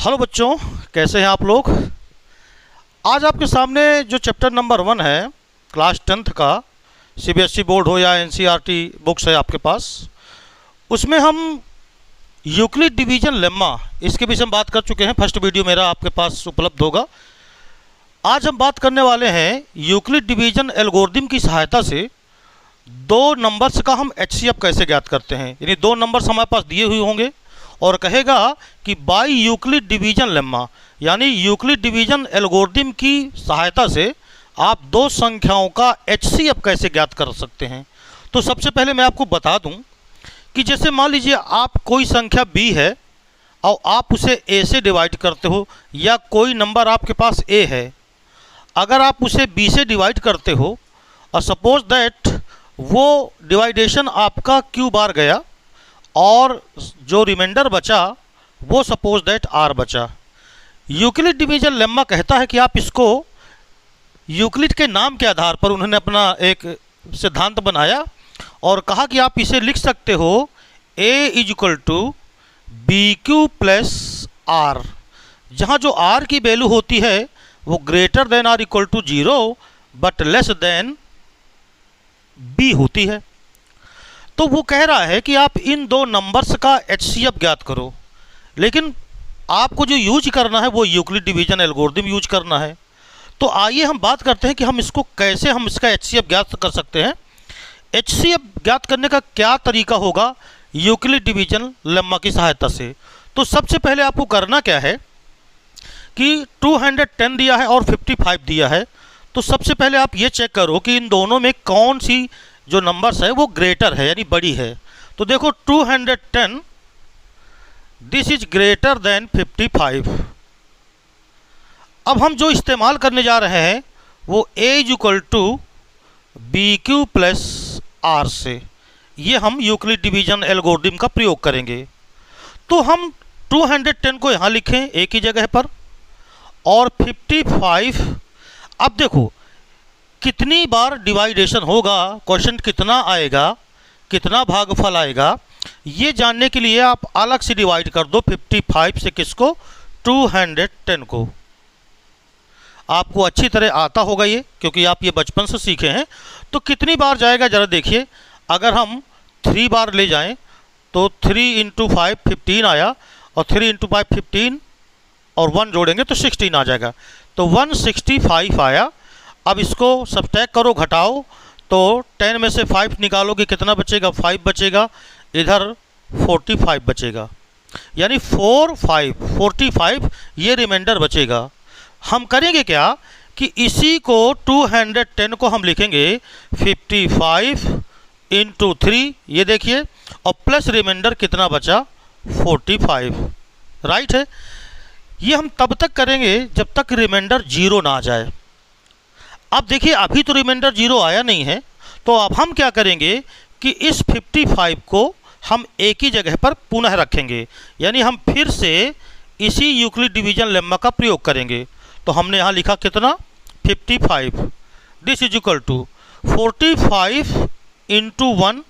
Hello बच्चों, कैसे हैं आप लोग। आज आपके सामने जो चैप्टर नंबर 1 है क्लास 10th का, सीबीएसई बोर्ड हो या एनसीईआरटी बुक्स है आपके पास, उसमें हम यूक्लिड डिवीजन लेम्मा इसके विषय में बात कर चुके हैं। फर्स्ट वीडियो मेरा आपके पास उपलब्ध होगा। आज हम बात करने वाले हैं यूक्लिड डिवीजन एल्गोरिथम की सहायता से दो नंबर्स का हम एचसीएफ कैसे ज्ञात करते हैं। यानी दो नंबर्स हमारे पास दिए हुए होंगे और कहेगा कि बाय यूक्लिड डिवीजन लेम्मा, यानी यूक्लिड डिवीजन एल्गोरिथम की सहायता से आप दो संख्याओं का एचसीएफ कैसे ज्ञात कर सकते हैं। तो सबसे पहले मैं आपको बता दूं कि जैसे मान लीजिए आप कोई संख्या b है और आप उसे a से डिवाइड करते हो, या कोई नंबर आपके पास a है, अगर आप उसे b से डिवाइड करते हो और सपोज दैट वो डिवाइडेशन आपका q बार गया और जो रिमाइंडर बचा वो सपोज दैट r बचा। यूक्लिड डिवीजन लेम्मा कहता है कि आप इसको यूक्लिड के नाम के आधार पर उन्होंने अपना एक सिद्धांत बनाया और कहा कि आप इसे लिख सकते हो a is equal to B Q plus R, जहाँ जो r की वैल्यू होती है वो greater than R equal to 0 but less than b होती है। तो वो कह रहा है कि आप इन दो नंबर्स का एचसीएफ ज्ञात करो, लेकिन आपको जो यूज करना है वो यूक्लिड डिवीजन एल्गोरिथम यूज करना है। तो आइए हम बात करते हैं कि हम इसको कैसे हम इसका एचसीएफ ज्ञात कर सकते हैं। एचसीएफ ज्ञात करने का क्या तरीका होगा यूक्लिड डिवीजन लेम्मा की सहायता से। तो सबसे पहले आपको करना क्या है कि 210 दिया है और 55 दिया है, तो सबसे पहले आप ये चेक करो कि इन दोनों में कौन सी जो नंबर्स है वो ग्रेटर है यानी बड़ी है। तो देखो 210 दिस इज ग्रेटर देन 55। अब हम जो इस्तेमाल करने जा रहे हैं वो a is equal to B Q plus R से, ये हम यूक्लिड डिवीजन एल्गोरिथम का प्रयोग करेंगे। तो हम 210 को यहाँ लिखें a की जगह पर और 55। अब देखो कितनी बार डिवाइडेशन होगा, क्वेश्चन कितना आएगा, कितना भागफल आएगा, ये जानने के लिए आप अलग से डिवाइड कर दो 55 से किसको, 210 को। आपको अच्छी तरह आता होगा ये, क्योंकि आप ये बचपन से सीखे हैं। तो कितनी बार जाएगा ज़रा देखिए। अगर हम 3 बार ले जाएं तो 3 इंटू 5 15 आया, और 3 इंटू 5 15 और 1 जोड़ेंगे तो 16 आ जाएगा। तो 165 आया। अब इसको सब्ट्रैक्ट करो, घटाओ, तो 10 में से 5 निकालोगे कितना बचेगा, 5 बचेगा, इधर 45 बचेगा, यानी 45 ये रिमाइंडर बचेगा। हम करेंगे क्या कि इसी को 210 को हम लिखेंगे 55 इंटू 3, ये देखिए, और प्लस रिमाइंडर कितना बचा, 45, राइट है। ये हम तब तक करेंगे जब तक रिमाइंडर 0 ना आ जाए। अब देखिए अभी तो रिमाइंडर 0 आया नहीं है, तो अब हम क्या करेंगे कि इस 55 को हम एक ही जगह पर पुनः रखेंगे, यानी हम फिर से इसी यूक्लिड डिवीजन लेम्मा का प्रयोग करेंगे। तो हमने यहाँ लिखा कितना, 55, this is equal to 45 into 1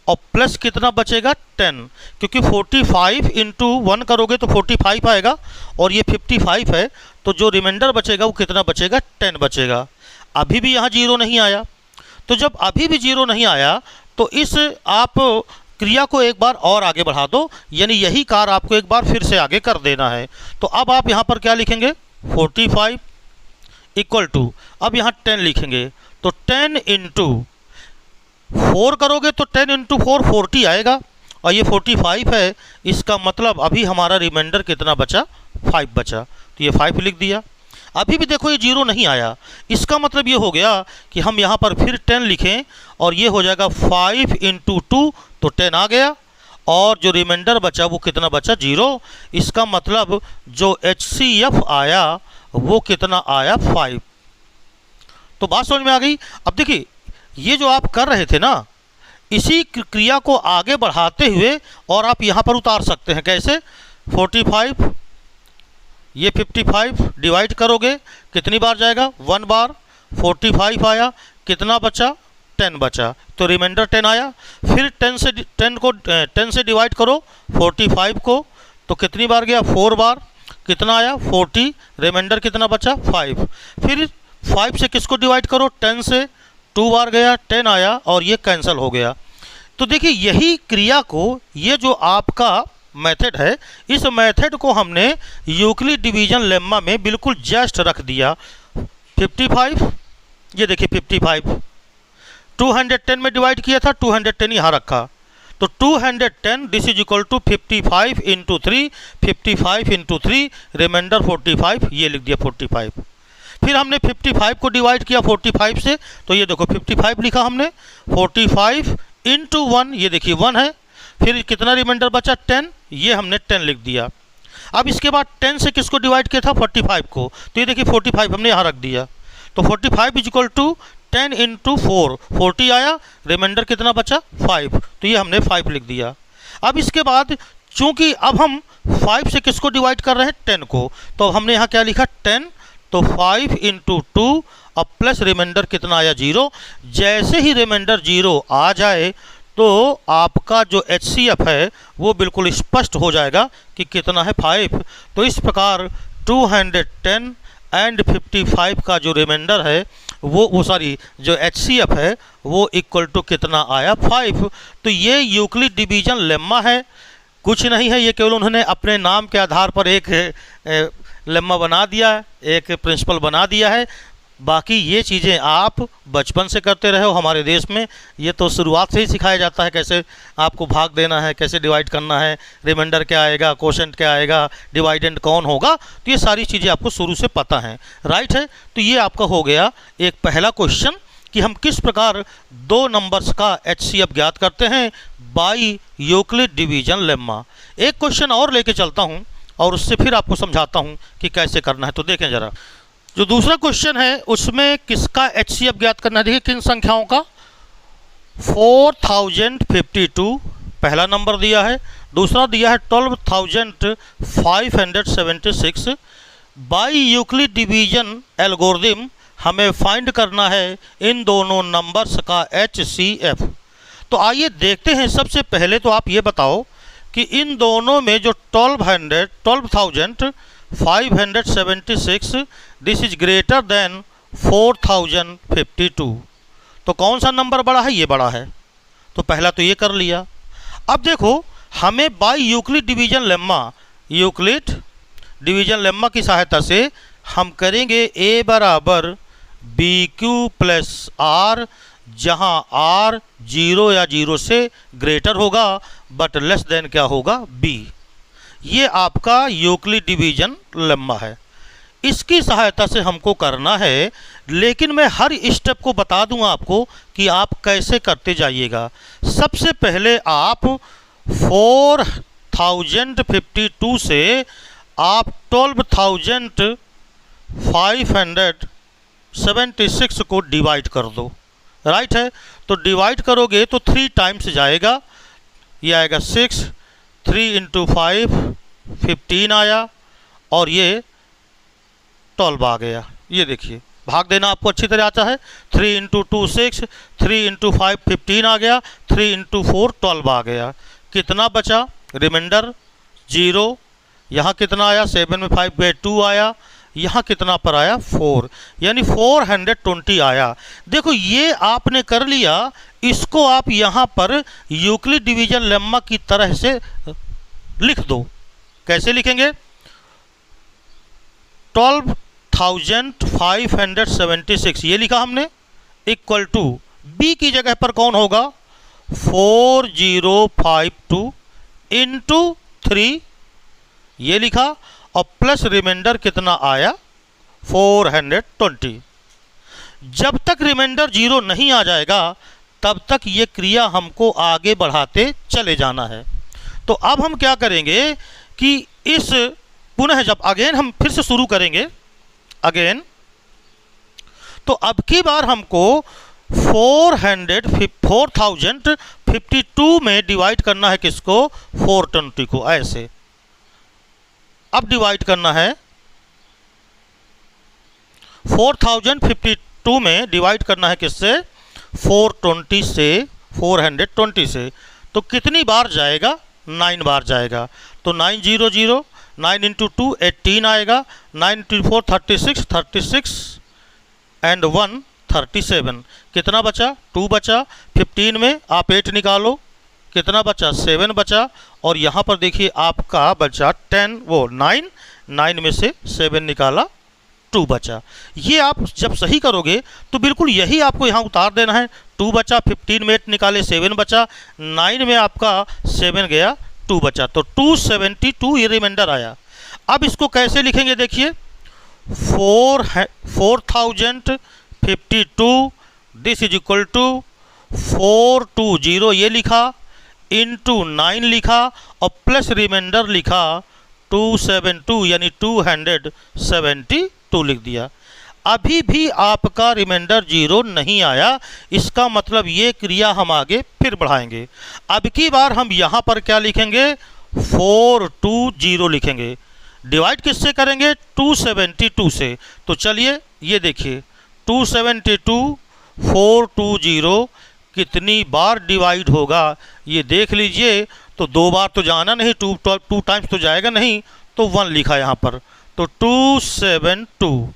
और प्लस कितना बचेगा, 10, क्योंकि 45 इंटू 1 करोगे तो 45 आएगा और ये 55 है, तो जो रिमाइंडर बचेगा वो कितना बचेगा, 10 बचेगा। अभी भी यहाँ 0 नहीं आया। तो जब अभी भी 0 नहीं आया तो इस आप क्रिया को एक बार और आगे बढ़ा दो, यानी यही कार्य आपको एक बार फिर से आगे कर देना है। तो अब आप यहाँ पर क्या लिखेंगे, 45 इक्वल टू, अब यहाँ 10 लिखेंगे, तो 10 इंटू 4 करोगे तो 10 इंटू 4 40 आएगा, और ये 45 है, इसका मतलब अभी हमारा रिमाइंडर कितना बचा, 5 बचा, तो ये 5 लिख दिया। अभी भी देखो ये 0 नहीं आया, इसका मतलब ये हो गया कि हम यहाँ पर फिर 10 लिखें और ये हो जाएगा 5 इंटू 2, तो 10 आ गया, और जो रिमाइंडर बचा वो कितना बचा, 0। इसका मतलब जो एचसीएफ आया वो कितना आया, 5। तो बात समझ में आ गई। अब देखिए ये जो आप कर रहे थे ना, इसी क्रिया को आगे बढ़ाते हुए और आप यहाँ पर उतार सकते हैं। कैसे, 45 ये 55 डिवाइड करोगे कितनी बार जाएगा, 1 बार, 45 आया, कितना बचा, 10 बचा, तो रिमाइंडर 10 आया। फिर 10 से डिवाइड करो 45 को, तो कितनी बार गया, 4 बार, कितना आया 40, रिमाइंडर कितना बचा 5। फिर 5 से किसको डिवाइड करो 10 से, 2 बार गया 10 आया और ये कैंसिल हो गया। तो देखिए यही क्रिया को, ये जो आपका मेथड है, इस मेथड को हमने यूक्लिड डिवीजन लेम्मा में बिल्कुल जस्ट रख दिया। 55, ये देखिए 55 210 में डिवाइड किया था, 210 यहाँ रखा, तो 210 this is equal to 55 into 3, 55 into 3, remainder 45, ये लिख दिया 45। फिर हमने 55 को डिवाइड किया 45 से, तो ये देखो 55 लिखा हमने, 45 इंटू 1, ये देखिए 1 है। फिर कितना रिमाइंडर बचा 10, ये हमने 10 लिख दिया। अब इसके बाद 10 से किसको डिवाइड किया था 45 को, तो ये देखिए 45 हमने यहाँ रख दिया। तो 45 इज इक्वल टू 10 इंटू 4, 40 आया, रिमाइंडर कितना बचा 5, तो ये हमने 5 लिख दिया। अब इसके बाद चूंकि अब हम 5 से किसको डिवाइड कर रहे हैं 10 को, तो हमने यहाँ क्या लिखा 10, तो 5 इंटू 2, अब प्लस रिमाइंडर कितना आया 0। जैसे ही रिमाइंडर 0 आ जाए तो आपका जो HCF है वो बिल्कुल स्पष्ट हो जाएगा कि कितना है 5। तो इस प्रकार 210 एंड 55 का जो रिमाइंडर है वो सॉरी जो HCF है वो इक्वल टू कितना आया 5। तो ये यूक्लिड डिवीजन लेम्मा है, कुछ नहीं है, ये केवल उन्होंने अपने नाम के आधार पर एक लेम्मा बना दिया है, एक प्रिंसिपल बना दिया है। बाकी ये चीज़ें आप बचपन से करते रहे हो हमारे देश में, ये तो शुरुआत से ही सिखाया जाता है कैसे आपको भाग देना है, कैसे डिवाइड करना है, रिमाइंडर क्या आएगा, कोशेंट क्या आएगा, डिवाइडेंड कौन होगा, तो ये सारी चीज़ें आपको शुरू से पता हैं, राइट है। तो ये आपका हो गया एक पहला क्वेश्चन कि हम किस प्रकार दो नंबर्स का HCF ज्ञात करते हैं बाई यूक्लिड डिवीजन लेम्मा। एक क्वेश्चन और लेके चलता हूँ और उससे फिर आपको समझाता हूँ कि कैसे करना है। तो देखें ज़रा, जो दूसरा क्वेश्चन है उसमें किसका HCF ज्ञात करना है, देखिए किन संख्याओं का, 4052 पहला नंबर दिया है, दूसरा दिया है 12576। बाई यूक्लिड डिवीजन एल्गोरिथम हमें फाइंड करना है इन दोनों नंबर्स का HCF। तो आइए देखते हैं। सबसे पहले तो आप ये बताओ कि इन दोनों में जो 12576 दिस इज ग्रेटर देन 4052, तो कौन सा नंबर बड़ा है, ये बड़ा है। तो पहला तो ये कर लिया। अब देखो हमें बाई यूक्लिड डिवीजन लेम्मा की सहायता से हम करेंगे A बराबर BQ प्लस R, जहाँ R 0 या 0 से ग्रेटर होगा बट लेस देन क्या होगा B। ये आपका यूक्लिड डिवीजन लेम्मा है, इसकी सहायता से हमको करना है। लेकिन मैं हर स्टेप को बता दूंगा आपको कि आप कैसे करते जाइएगा। सबसे पहले आप 4052 से आप 12576 को डिवाइड कर दो, राइट है। तो डिवाइड करोगे तो 3 टाइम्स जाएगा, ये आएगा 6, 3 इंटू 5 15 आया और ये 12 आ गया। ये देखिए भाग देना आपको अच्छी तरह आता है। 3 इंटू 2 6, 3 इंटू 5 15 आ गया, 3 इंटू 4 12 आ गया। कितना बचा रिमाइंडर 0, यहाँ कितना आया 7 में 5 गए 2 आया, यहाँ कितना पर आया 4, यानी 420 आया। देखो ये आपने कर लिया, इसको आप यहाँ पर यूक्लिड डिवीजन लेम्मा की तरह से लिख दो। कैसे लिखेंगे, 12576 ये लिखा हमने, इक्वल टू B की जगह पर कौन होगा 4052 इंटू 3 ये लिखा और प्लस रिमाइंडर कितना आया 420। जब तक रिमाइंडर 0 नहीं आ जाएगा तब तक ये क्रिया हमको आगे बढ़ाते चले जाना है। तो अब हम क्या करेंगे कि इस पुनः जब अगेन हम फिर से शुरू करेंगे अगेन, तो अब की बार हमको 4052 में डिवाइड करना है किसको 420 को, ऐसे अब डिवाइड करना है 4052 में डिवाइड करना है किससे 420 से 420 से। तो कितनी बार जाएगा 9 बार जाएगा। तो 9 0 0 9 इंटू 2 18 आएगा, 9 इंटू 4 36, 36 एंड 1 37। कितना बचा? 2 बचा। 15 में आप 8 निकालो, कितना बचा? 7 बचा। और यहाँ पर देखिए आपका बचा 10, वो 9 में से 7 निकाला, 2 बचा। ये आप जब सही करोगे तो बिल्कुल यही आपको यहाँ उतार देना है। 2 बचा, 15 में 8 निकाले, 7 बचा, 9 में आपका 7 गया, 2 बचा, तो 272 ये रिमाइंडर आया। अब इसको कैसे लिखेंगे देखिए, 4052 दिस इज इक्वल टू 420 ये लिखा, इंटू 9 लिखा और प्लस रिमाइंडर लिखा 272 यानी 272 लिख दिया। अभी भी आपका रिमाइंडर 0 नहीं आया, इसका मतलब ये क्रिया हम आगे फिर बढ़ाएंगे। अब की बार हम यहाँ पर क्या लिखेंगे? 420 लिखेंगे। डिवाइड किससे करेंगे? 272 से। तो चलिए ये देखिए 272 420 कितनी बार डिवाइड होगा ये देख लीजिए। तो 2 बार तो जाना नहीं, 2 टाइम्स तो जाएगा नहीं, तो 1 लिखा यहाँ पर, तो 272।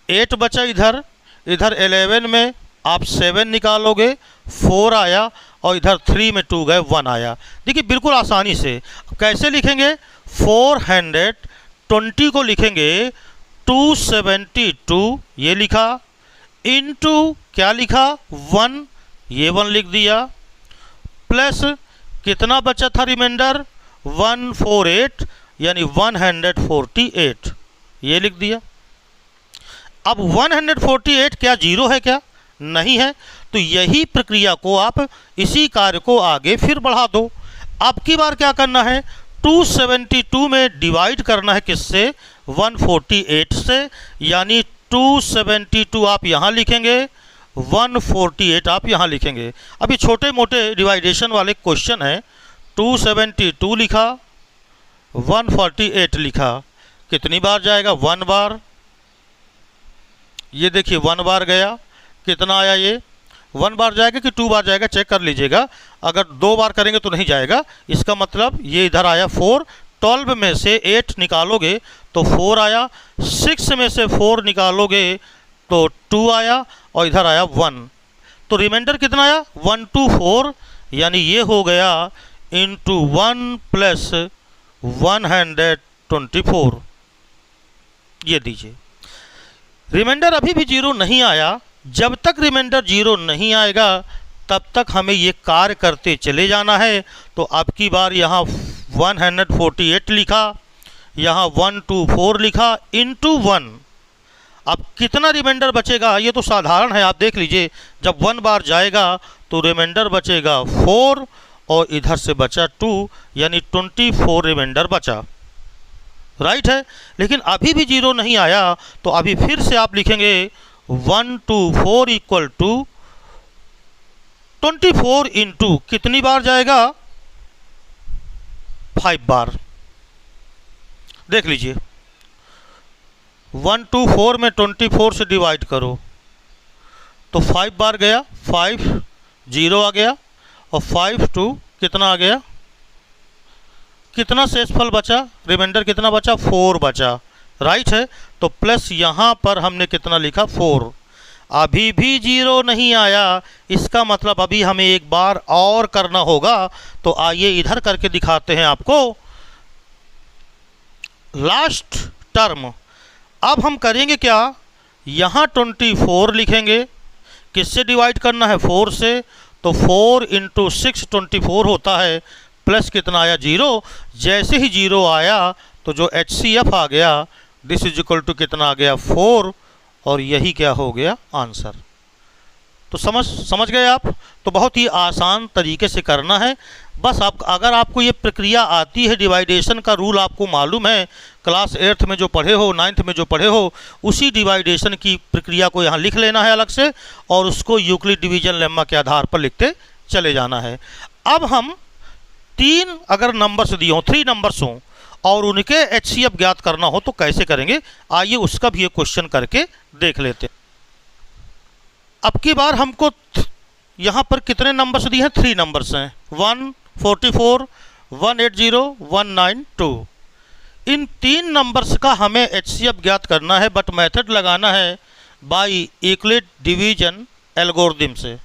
8 बचा इधर 11 में आप 7 निकालोगे, 4 आया, और इधर 3 में 2 गए, 1 आया। देखिए बिल्कुल आसानी से कैसे लिखेंगे? 420 को लिखेंगे 272 ये लिखा, इनटू क्या लिखा? 1, ये 1 लिख दिया, प्लस कितना बचा था रिमाइंडर? 148 यानी 148 ये लिख दिया। अब 148 क्या 0 है? क्या नहीं है। तो यही प्रक्रिया को आप इसी कार्य को आगे फिर बढ़ा दो। अब की बार क्या करना है? 272 में डिवाइड करना है किससे? 148 से, यानी 272 आप यहाँ लिखेंगे, 148 आप यहाँ लिखेंगे। अभी छोटे मोटे डिवाइडेशन वाले क्वेश्चन है। 272 लिखा, 148 लिखा, कितनी बार जाएगा? 1 बार। ये देखिए 1 बार गया, कितना आया? ये 1 बार जाएगा कि 2 बार जाएगा, चेक कर लीजिएगा। अगर 2 बार करेंगे तो नहीं जाएगा, इसका मतलब ये इधर आया 4। 12 में से 8 निकालोगे तो 4 आया, 6 में से 4 निकालोगे तो 2 आया, और इधर आया 1। तो रिमाइंडर कितना आया? 124, यानी ये हो गया इंटू 1 प्लस 124 ये दीजिए। रिमाइंडर अभी भी 0 नहीं आया। जब तक रिमाइंडर 0 नहीं आएगा तब तक हमें ये कार्य करते चले जाना है। तो अब की बार यहाँ 148 लिखा, यहाँ 124 लिखा, इंटू 1। अब कितना रिमाइंडर बचेगा? ये तो साधारण है, आप देख लीजिए। जब 1 बार जाएगा तो रिमाइंडर बचेगा 4, और इधर से बचा 2, यानी 24 रिमाइंडर बचा। राइट है। लेकिन अभी भी 0 नहीं आया, तो अभी फिर से आप लिखेंगे 124 इक्वल टू 24 इंटू कितनी बार जाएगा? 5 बार। देख लीजिए 124 में 24 से डिवाइड करो तो 5 बार गया, 5 0 आ गया, और 5 2 कितना आ गया? कितना शेषफल बचा? रिमाइंडर कितना बचा? 4 बचा। राइट है। तो प्लस यहाँ पर हमने कितना लिखा? 4। अभी भी 0 नहीं आया, इसका मतलब अभी हमें एक बार और करना होगा। तो आइए इधर करके दिखाते हैं आपको। लास्ट टर्म अब हम करेंगे क्या? यहाँ 24 लिखेंगे, किससे डिवाइड करना है? 4 से। तो 4 इंटू 6 24 होता है, प्लस कितना आया? 0। जैसे ही 0 आया तो जो HCF आ गया, दिस इज इक्वल टू कितना आ गया? 4, और यही क्या हो गया? आंसर। तो समझ गए आप? तो बहुत ही आसान तरीके से करना है। बस आप अगर आपको ये प्रक्रिया आती है, डिवाइडेशन का रूल आपको मालूम है, क्लास 8th में जो पढ़े हो, 9th में जो पढ़े हो, उसी डिवाइडेशन की प्रक्रिया को यहाँ लिख लेना है अलग से, और उसको यूक्लिड डिवीजन लेम्मा के आधार पर लिखते चले जाना है। अब हम 3 अगर नंबर्स दिए हों, 3 नंबर्स हों, और उनके HCF ज्ञात करना हो तो कैसे करेंगे? आइए उसका भी एक क्वेश्चन करके देख लेते हैं। अब की बार हमको यहाँ पर कितने नंबर्स दिए हैं? 3 नंबर्स हैं, 144, 180, 192। इन 3 नंबर्स का हमें HCF ज्ञात करना है, बट मेथड लगाना है बाय यूक्लिड डिवीजन एल्गोरिथम से।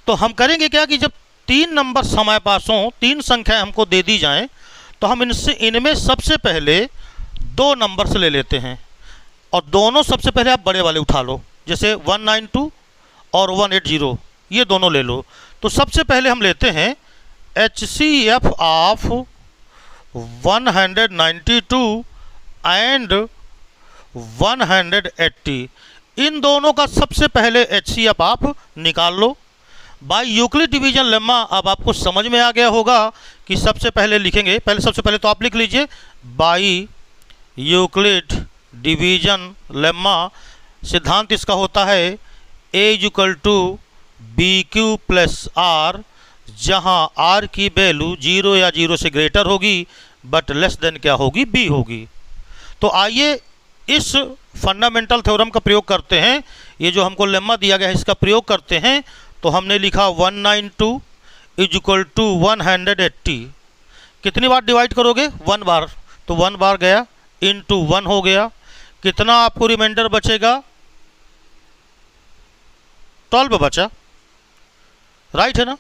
तो हम करेंगे क्या कि जब 3 नंबर्स हमारे पास हों, 3 संख्याएं हमको दे दी जाएं, तो हम इनमें सबसे पहले 2 नंबर्स ले लेते हैं और दोनों सबसे पहले आप बड़े वाले उठा लो, जैसे 192 और 180, ये दोनों ले लो। तो सबसे पहले हम लेते हैं HCF ऑफ 192 एंड 180। इन दोनों का सबसे पहले HCF आप निकाल लो बाय यूक्लिड डिवीजन लेम्मा। अब आपको समझ में आ गया होगा कि सबसे पहले लिखेंगे, सबसे पहले तो आप लिख लीजिए बाय यूक्लिड डिवीजन लेम्मा। सिद्धांत इसका होता है A = BQ + R, जहां R की वैल्यू 0 या 0 से ग्रेटर होगी बट लेस देन क्या होगी, B होगी। तो आइए इस फंडामेंटल थ्योरम का प्रयोग करते हैं। ये जो हमको लेम्मा दिया गया है इसका प्रयोग करते हैं। तो हमने लिखा 192 = 180। कितनी बार डिवाइड करोगे? 1 बार। तो 1 बार गया इंटू 1 हो गया। कितना आपको रिमाइंडर बचेगा? 12 बचा, राइट है ना।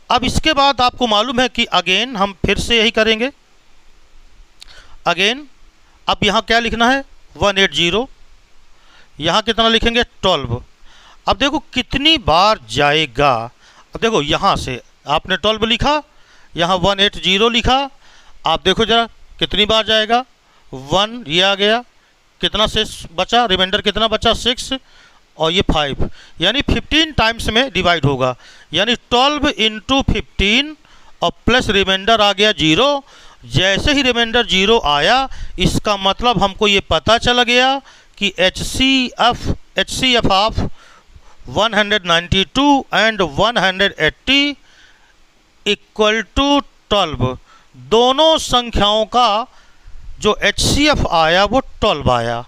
अब इसके बाद आपको मालूम है कि अगेन हम फिर से यही करेंगे। अगेन अब यहाँ क्या लिखना है? 180। यहाँ कितना लिखेंगे? 12। अब देखो कितनी बार जाएगा। अब देखो यहाँ से आपने 12 लिखा, यहाँ 180 लिखा। आप देखो जरा कितनी बार जाएगा। 1 ये आ गया, कितना से बचा, रिमाइंडर कितना बचा? 6 और ये 5, यानी 15 टाइम्स में डिवाइड होगा। यानी 12 × 15 और प्लस रिमाइंडर आ गया 0। जैसे ही रिमाइंडर 0 आया, इसका मतलब हमको ये पता चल गया कि HCF ऑफ 192 एंड 180 = 12। दोनों संख्याओं का जो HCF आया वो 12 आया।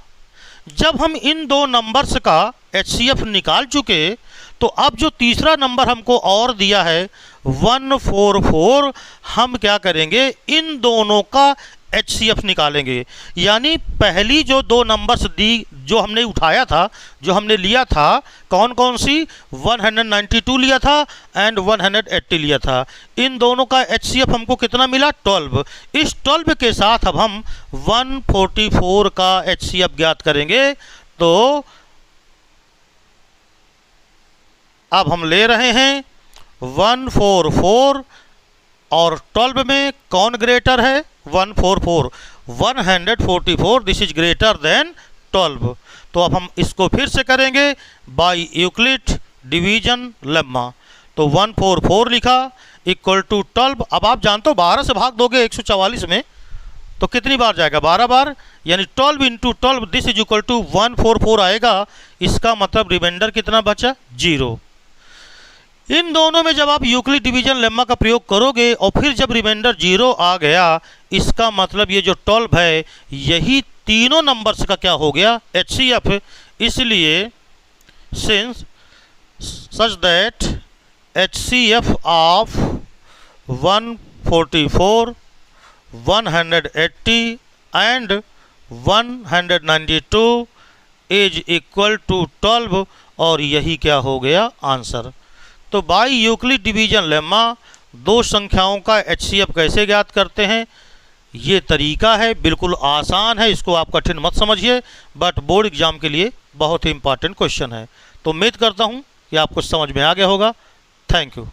जब हम इन 2 नंबर्स का HCF निकाल चुके, तो अब जो तीसरा नंबर हमको और दिया है 144, हम क्या करेंगे? इन दोनों का HCF निकालेंगे। यानी पहली जो 2 नंबर्स दी, जो हमने उठाया था, जो हमने लिया था, कौन कौन सी? 192 लिया था एंड 180 लिया था। इन दोनों का HCF हमको कितना मिला? 12। इस 12 के साथ अब हम 144 का HCF ज्ञात करेंगे। तो अब हम ले रहे हैं 144 और 12 में कौन ग्रेटर है? 144। 144 दिस इज ग्रेटर देन 12। तो अब हम इसको फिर से करेंगे बाय यूक्लिड डिवीजन लेम्मा। तो 144 लिखा = 12। अब आप जानते हो 12 से भाग दोगे 144 में तो कितनी बार जाएगा? 12 बार। यानी 12 × 12 दिस इज इक्वल टू 144 आएगा। इसका मतलब रिमाइंडर कितना बचा? 0। इन दोनों में जब आप यूक्लिड डिवीजन लेम्मा का प्रयोग करोगे और फिर जब रिमाइंडर 0 आ गया, इसका मतलब ये जो 12 है यही तीनों नंबर्स का क्या हो गया? HCF। इसलिए since such that HCF of 144, 180 and 192 is equal to 12, और यही क्या हो गया? आंसर। तो बाय यूक्लिड डिवीजन लेम्मा 2 संख्याओं का HCF कैसे ज्ञात करते हैं, ये तरीका है, बिल्कुल आसान है। इसको आप कठिन मत समझिए, बट बोर्ड एग्जाम के लिए बहुत ही इंपॉर्टेंट क्वेश्चन है। तो उम्मीद करता हूँ कि आपको समझ में आ गया होगा। Thank you.